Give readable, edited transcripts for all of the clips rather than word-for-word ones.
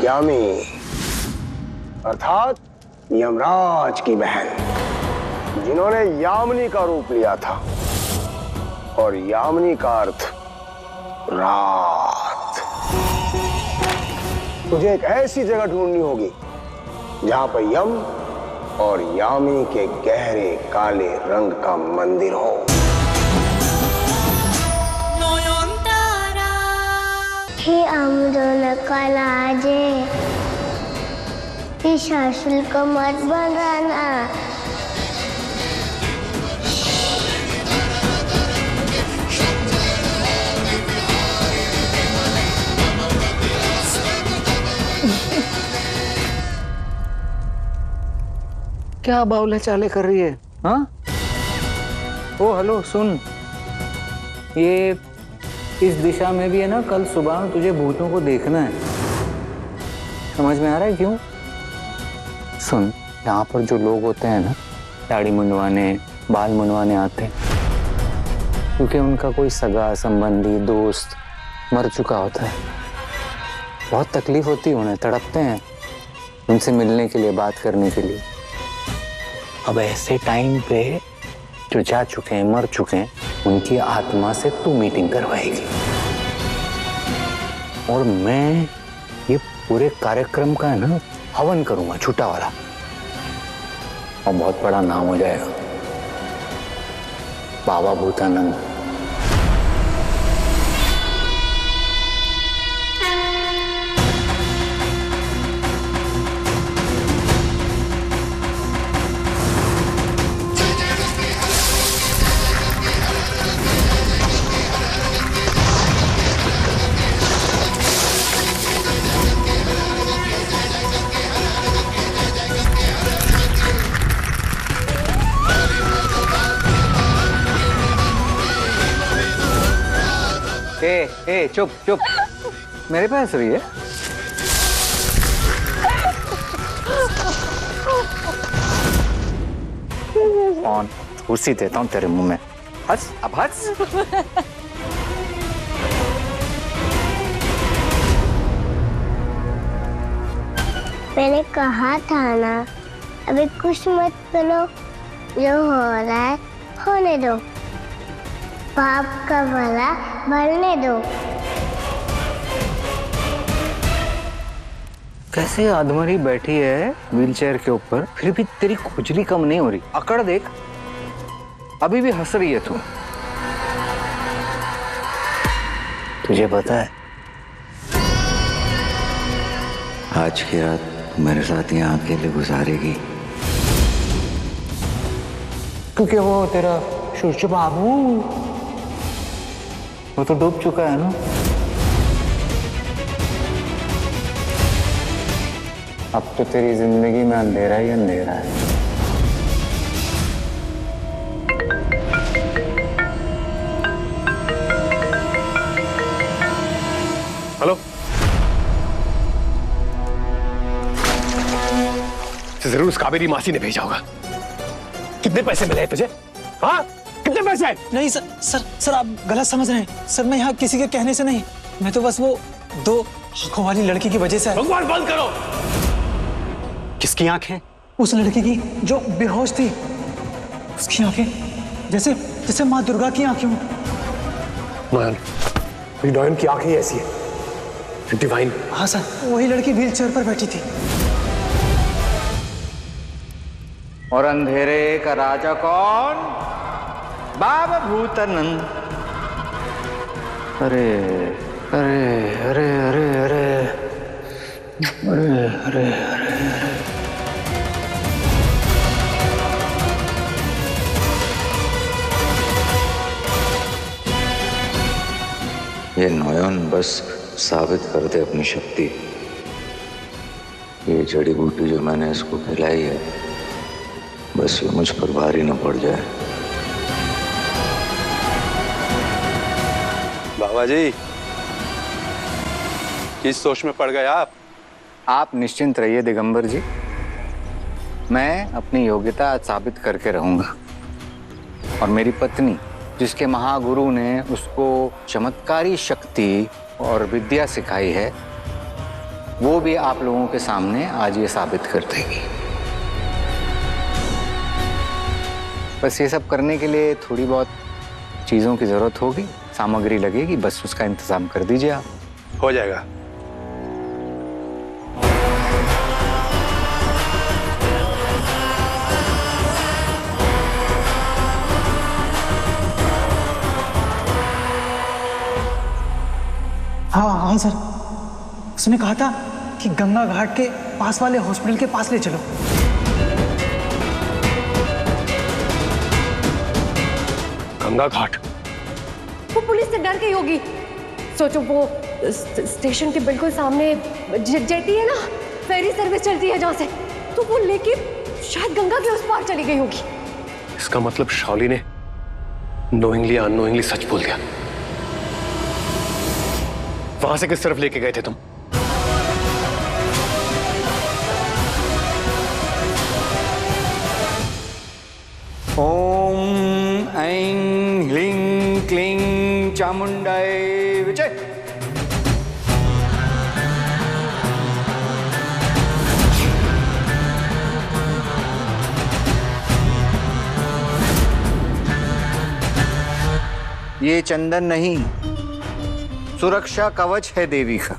यामी अर्थात यमराज की बहन, जिन्होंने यामिनी का रूप लिया था। और यामिनी का अर्थ रात। तुझे एक ऐसी जगह ढूंढनी होगी जहां पर यम और यामिनी के गहरे काले रंग का मंदिर हो। हे कालाजे, शाशुल को मत बनाना। क्या बावले चाले कर रही है? हाँ? ओ हेलो, सुन, ये इस दिशा में भी है ना, कल सुबह तुझे भूतों को देखना है। समझ में आ रहा है क्यों? सुन, यहाँ पर जो लोग होते हैं ना, दाढ़ी मुंडवाने, बाल मुंडवाने आते हैं, क्योंकि उनका कोई सगा संबंधी दोस्त मर चुका होता है। बहुत तकलीफ होती है उन्हें, तड़पते हैं उनसे मिलने के लिए, बात करने के लिए। अब ऐसे टाइम पे जो जा चुके हैं, मर चुके हैं, उनकी आत्मा से तू मीटिंग करवाएगी। और मैं ये पूरे कार्यक्रम का है ना हवन करूंगा, छूटा वाला, और बहुत बड़ा नाम हो जाएगा, बाबा भूतानंद। ए, चुप चुप, मेरे पे हंस रही है? कौन? कुर्सी देता हूँ तेरे मुंह में, हंस, अब हंस। मैंने कहा था ना, अभी कुछ मत करो, जो हो रहा है होने दो, पाप का भला भरने दो। कैसे आदमरी बैठी है व्हीलचेयर के ऊपर, फिर भी तेरी खुजली कम नहीं हो रही। अकड़ देख, अभी भी हंस रही है तू। तुझे पता है आज की रात मेरे साथ यहाँ अकेले गुजारेगी, क्योंकि वो तेरा सूरज बाबू, वो तो डूब चुका है ना। अब तो तेरी जिंदगी में अंधेरा ही अंधेरा है। हेलो, जरूर उस कावेरी मासी ने भेजा होगा। कितने पैसे मिले हैं तुझे? हाँ, कितने पैसे? नहीं सर, सर आप गलत समझ रहे हैं। सर मैं यहाँ किसी के कहने से नहीं, मैं तो बस वो 2 आंखों वाली लड़की की वजह से आया। भगवान, बंद करो। किसकी आंखें? उस लड़की की जो बेहोश थी, उसकी आंखें जैसे जैसे माँ दुर्गा की आंखें हों। नयन की आंखें ऐसी है, डिवाइन। हाँ सर, वही लड़की व्हीलचेयर पर बैठी थी। और अंधेरे का राजा कौन? बाबा भूतानंद। अरे अरे अरे अरे अरे अरे अरे अरे, ये नयन बस साबित कर दे अपनी शक्ति। ये जड़ी बूटी जो मैंने इसको खिलाई है, बस ये मुझ पर भारी न पड़ जाए। बाबा जी, किस सोच में पड़ गए आप? आप निश्चिंत रहिए दिगंबर जी, मैं अपनी योग्यता आज साबित करके रहूंगा। और मेरी पत्नी, जिसके महागुरु ने उसको चमत्कारी शक्ति और विद्या सिखाई है, वो भी आप लोगों के सामने आज ये साबित कर देगी। बस ये सब करने के लिए थोड़ी बहुत चीज़ों की ज़रूरत होगी, सामग्री लगेगी, बस उसका इंतज़ाम कर दीजिए आप। हो जाएगा। हाँ सर, उसने कहा था कि गंगा घाट के पास वाले हॉस्पिटल के पास ले चलो। गंगा घाट? वो पुलिस से डर गई होगी। सोचो, वो स्टेशन के बिल्कुल सामने जेटी है ना, फेरी सर्विस चलती है जहाँ से, तो वो लेके शायद गंगा के उस पार चली गई होगी। इसका मतलब शौली ने नोइंगली अननोइंगली सच बोल दिया। वहां से किस तरफ लेके गए थे तुम? ओम ऐं ह्लीं क्लीं चामुंडाय विजय। ये चंदन नहीं, सुरक्षा कवच है देवी का।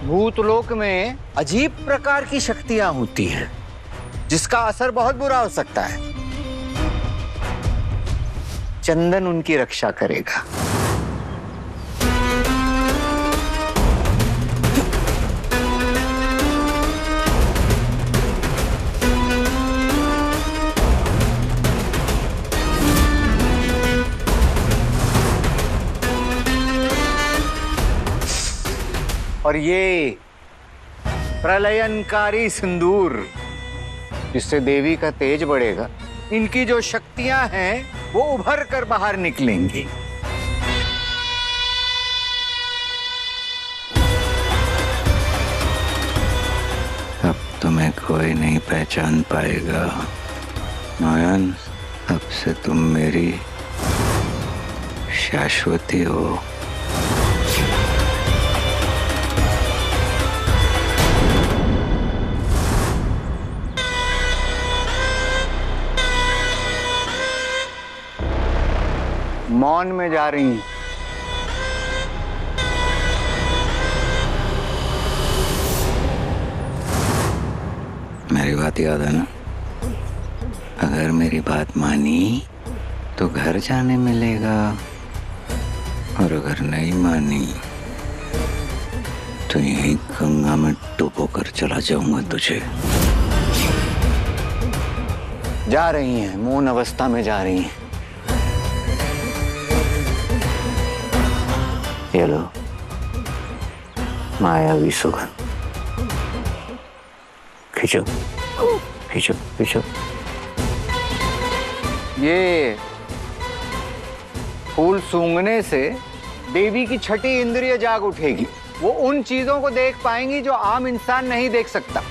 भूतलोक में अजीब प्रकार की शक्तियां होती हैं जिसका असर बहुत बुरा हो सकता है। चंदन उनकी रक्षा करेगा। और ये प्रलयनकारी सिंदूर, जिससे देवी का तेज बढ़ेगा, इनकी जो शक्तियां हैं वो उभर कर बाहर निकलेंगी। अब तुम्हें कोई नहीं पहचान पाएगा नयन। अब से तुम मेरी शाश्वती हो। मौन में जा रही हैं। मेरी बात याद है ना? अगर मेरी बात मानी तो घर जाने मिलेगा, और अगर नहीं मानी तो यहीं गंगा में डुबो कर चला जाऊंगा तुझे। जा रही हैं, मौन अवस्था में जा रही हैं। ये लो मायावी सुगंध, खींचो खींचो खींचो। ये फूल सूंघने से देवी की छठी इंद्रिय जाग उठेगी। वो उन चीजों को देख पाएंगी जो आम इंसान नहीं देख सकता।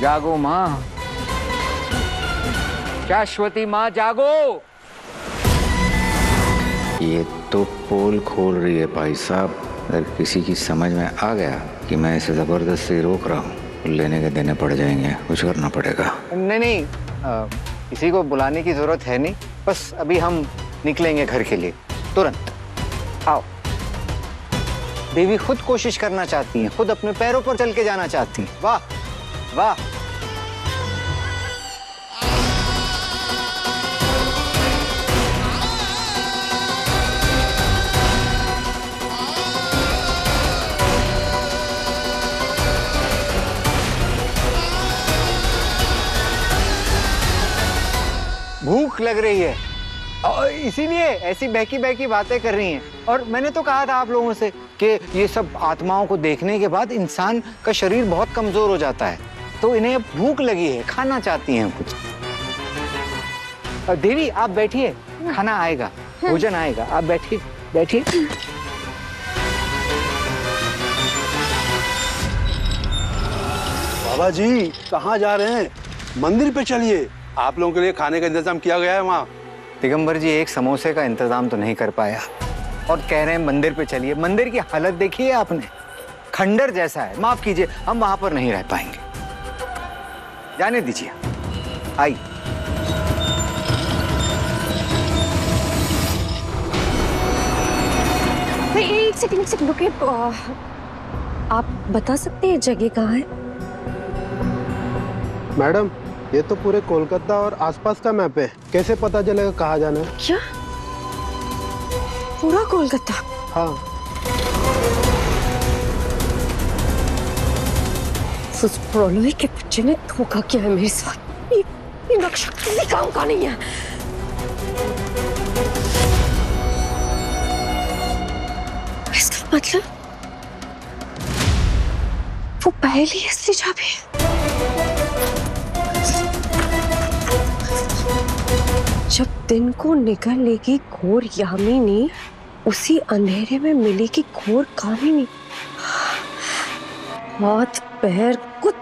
जागो माँ, शाश्वती माँ जागो। ये तो पोल खोल रही है भाई साहब। अगर किसी की समझ में आ गया कि मैं इसे जबरदस्ती रोक रहा हूँ, लेने के देने पड़ जाएंगे, कुछ करना पड़ेगा। नहीं, किसी को बुलाने की जरूरत है नहीं, बस अभी हम निकलेंगे घर के लिए तुरंत। आओ। देवी खुद कोशिश करना चाहती हैं, खुद अपने पैरों पर चल के जाना चाहती हैं। वाह वाह। भूख लग रही है और इसीलिए ऐसी बहकी बहकी बातें कर रही हैं। और मैंने तो कहा था आप लोगों से कि ये सब आत्माओं को देखने के बाद इंसान का शरीर बहुत कमजोर हो जाता है, तो इन्हें अब भूख लगी है, खाना चाहती हैं कुछ। और देवी आप बैठिए, खाना आएगा, भोजन आएगा, आप बैठिए बैठिए। बाबा जी कहाँ जा रहे हैं? मंदिर पे चलिए। आप लोगों के लिए खाने का इंतजाम किया गया है वहाँ। दिगंबर जी, एक समोसे का इंतजाम तो नहीं कर पाया, और कह रहे हैं मंदिर पे चलिए। मंदिर की हालत देखी है आपने, खंडर जैसा है। माफ कीजिए, हम वहां पर नहीं रह पाएंगे। जाने दीजिए। आई एक सेकंड रुकिए। आप बता सकते हैं जगह कहाँ है? मैडम, ये तो पूरे कोलकाता और आसपास का मैप है, कैसे पता चलेगा कहाँ जाना है? क्या पूरा कोलकाता? हाँ। उस प्रलय के बच्चे ने धोखा किया है मेरे साथ। ये नक्शा किसी काम का नहीं है। इसका मतलब वो पहली असली चाबी है। जब दिन को निकल लेगी घोर यामिनी, उसी अंधेरे में मिलेगी घोर कामिनी। हाथ पैर कुछ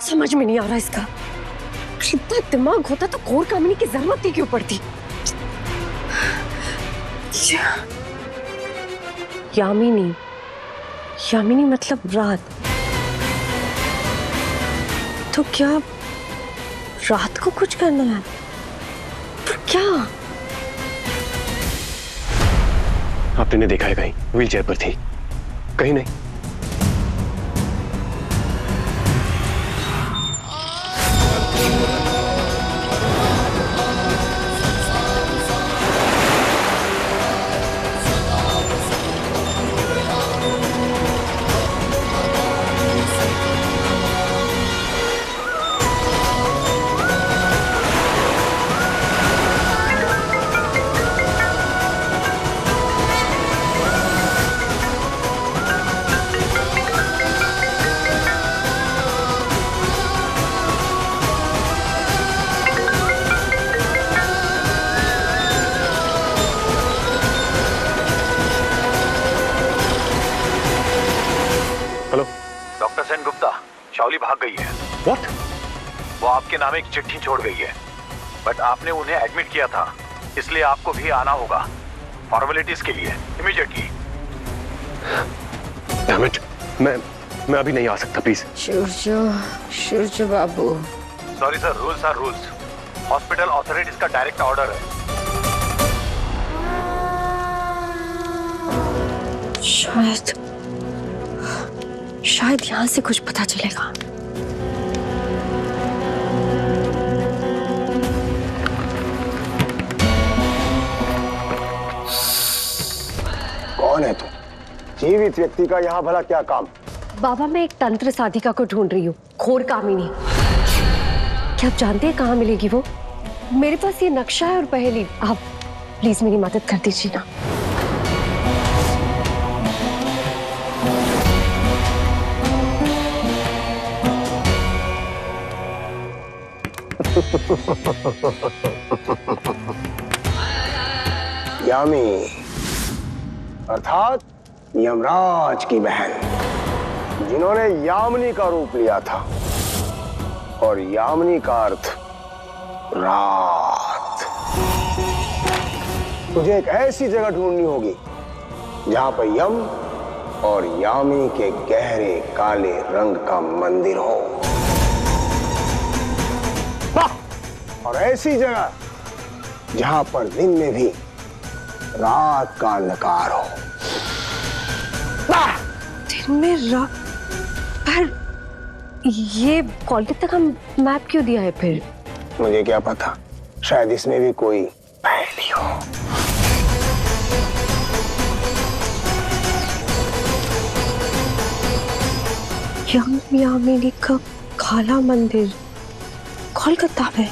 समझ में नहीं आ रहा इसका। इतना दिमाग होता तो घोर कामिनी की जरूरत ही क्यों पड़ती? यामिनी मतलब रात। तो क्या रात को कुछ करना है? पर क्या? आपने नहीं देखा है कहीं? व्हीलचेयर पर थी, कहीं नहीं। डॉक्टर सेन गुप्ता, शाओली भाग गई है। What? वो आपके नाम एक चिट्ठी छोड़ गई है, बट आपने उन्हें एडमिट किया था, इसलिए आपको भी आना होगा फॉर्मेलिटीज के लिए इमीडिएटली। Damn it, मैं अभी नहीं आ सकता, please. Shivjo Babu. Sorry sir, rules are rules. Hospital authorities का डायरेक्ट ऑर्डर है। शायद यहाँ से कुछ पता चलेगा। कौन है तू? जीवित व्यक्ति का यहाँ भला क्या काम? बाबा, मैं एक तंत्र साधिका को ढूंढ रही हूँ, घोर कामिनी। क्या आप जानते हैं कहाँ मिलेगी वो? मेरे पास ये नक्शा है और पहेली। आप प्लीज मेरी मदद कर दीजिए ना। यामी अर्थात यमराज की बहन, जिन्होंने यामिनी का रूप लिया था, और यामिनी का अर्थ रात। तुझे एक ऐसी जगह ढूंढनी होगी जहां पर यम और यामिनी के गहरे काले रंग का मंदिर हो, और ऐसी जगह जहां पर दिन में भी रात का अंधकार हो। दिन में रात? पर ये कोलकाता का मैप क्यों दिया है फिर? मुझे क्या पता, शायद इसमें भी कोई पहेली हो। यामिनी का काला मंदिर कोलकाता में।